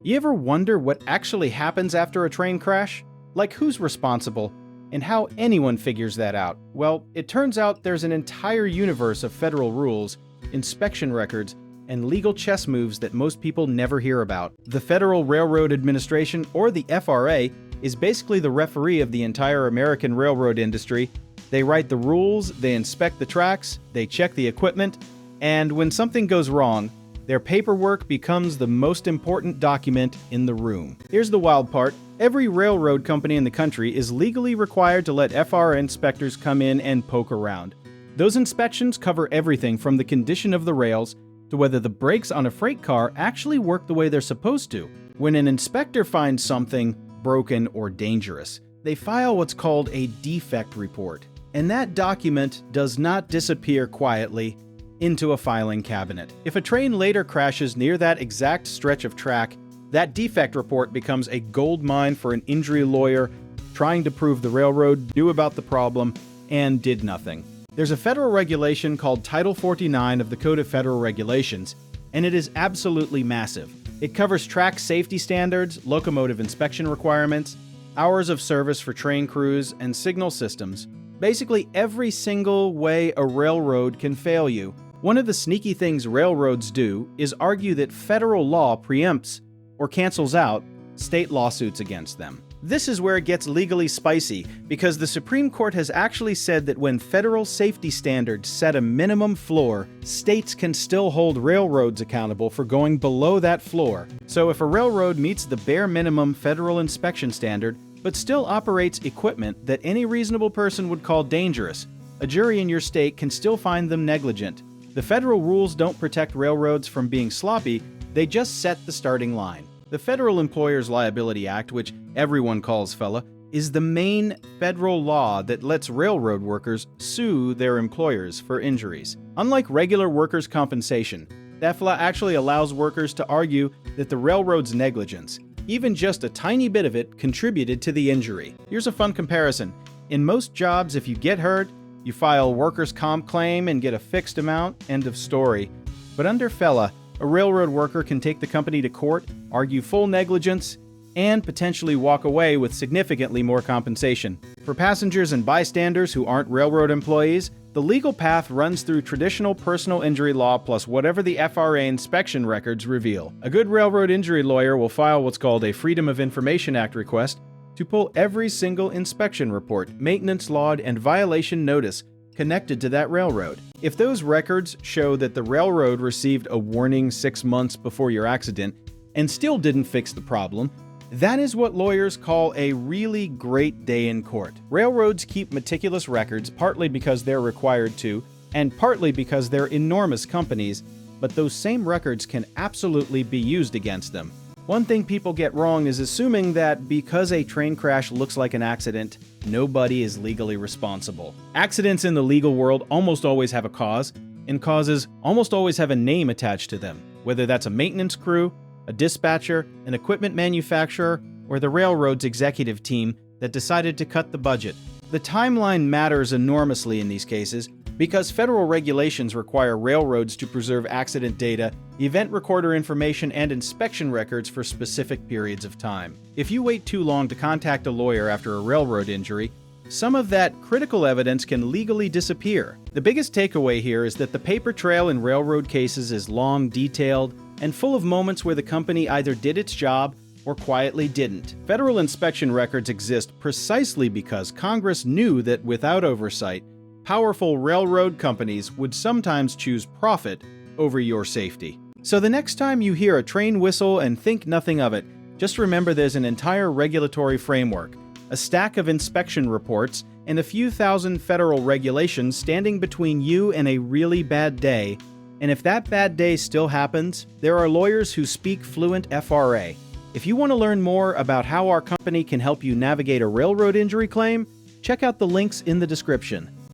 You ever wonder what actually happens after a train crash? Like who's responsible, and how anyone figures that out? Well, it turns out there's an entire universe of federal rules, inspection records, and legal chess moves that most people never hear about. The Federal Railroad Administration, or the FRA, is basically the referee of the entire American railroad industry. They write the rules, they inspect the tracks, they check the equipment, and when something goes wrong, their paperwork becomes the most important document in the room. Here's the wild part. Every railroad company in the country is legally required to let FRA inspectors come in and poke around. Those inspections cover everything from the condition of the rails to whether the brakes on a freight car actually work the way they're supposed to. When an inspector finds something broken or dangerous, they file what's called a defect report. And that document does not disappear quietly into a filing cabinet. If a train later crashes near that exact stretch of track, that defect report becomes a gold mine for an injury lawyer trying to prove the railroad knew about the problem and did nothing. There's a federal regulation called Title 49 of the Code of Federal Regulations, and it is absolutely massive. It covers track safety standards, locomotive inspection requirements, hours of service for train crews, and signal systems. Basically every single way a railroad can fail you. One of the sneaky things railroads do is argue that federal law preempts or cancels out state lawsuits against them. This is where it gets legally spicy, because the Supreme Court has actually said that when federal safety standards set a minimum floor, states can still hold railroads accountable for going below that floor. So if a railroad meets the bare minimum federal inspection standard, but still operates equipment that any reasonable person would call dangerous, a jury in your state can still find them negligent. The federal rules don't protect railroads from being sloppy, they just set the starting line. The Federal Employers Liability Act, which everyone calls FELA, is the main federal law that lets railroad workers sue their employers for injuries. Unlike regular workers' compensation, the FELA actually allows workers to argue that the railroad's negligence, even just a tiny bit of it, contributed to the injury. Here's a fun comparison. In most jobs, if you get hurt, you file a workers' comp claim and get a fixed amount, end of story. But under FELA, a railroad worker can take the company to court, argue full negligence, and potentially walk away with significantly more compensation. For passengers and bystanders who aren't railroad employees, the legal path runs through traditional personal injury law plus whatever the FRA inspection records reveal. A good railroad injury lawyer will file what's called a Freedom of Information Act request to pull every single inspection report, maintenance log, and violation notice connected to that railroad. If those records show that the railroad received a warning 6 months before your accident and still didn't fix the problem, that is what lawyers call a really great day in court. Railroads keep meticulous records partly because they're required to, and partly because they're enormous companies, but those same records can absolutely be used against them. One thing people get wrong is assuming that because a train crash looks like an accident, nobody is legally responsible. Accidents in the legal world almost always have a cause, and causes almost always have a name attached to them, whether that's a maintenance crew, a dispatcher, an equipment manufacturer, or the railroad's executive team that decided to cut the budget. The timeline matters enormously in these cases because federal regulations require railroads to preserve accident data, event recorder information, and inspection records for specific periods of time. If you wait too long to contact a lawyer after a railroad injury, some of that critical evidence can legally disappear. The biggest takeaway here is that the paper trail in railroad cases is long, detailed, and full of moments where the company either did its job or quietly didn't. Federal inspection records exist precisely because Congress knew that without oversight, powerful railroad companies would sometimes choose profit over your safety. So the next time you hear a train whistle and think nothing of it, just remember there's an entire regulatory framework, a stack of inspection reports, and a few thousand federal regulations standing between you and a really bad day. And if that bad day still happens, there are lawyers who speak fluent FRA. If you want to learn more about how our company can help you navigate a railroad injury claim, check out the links in the description.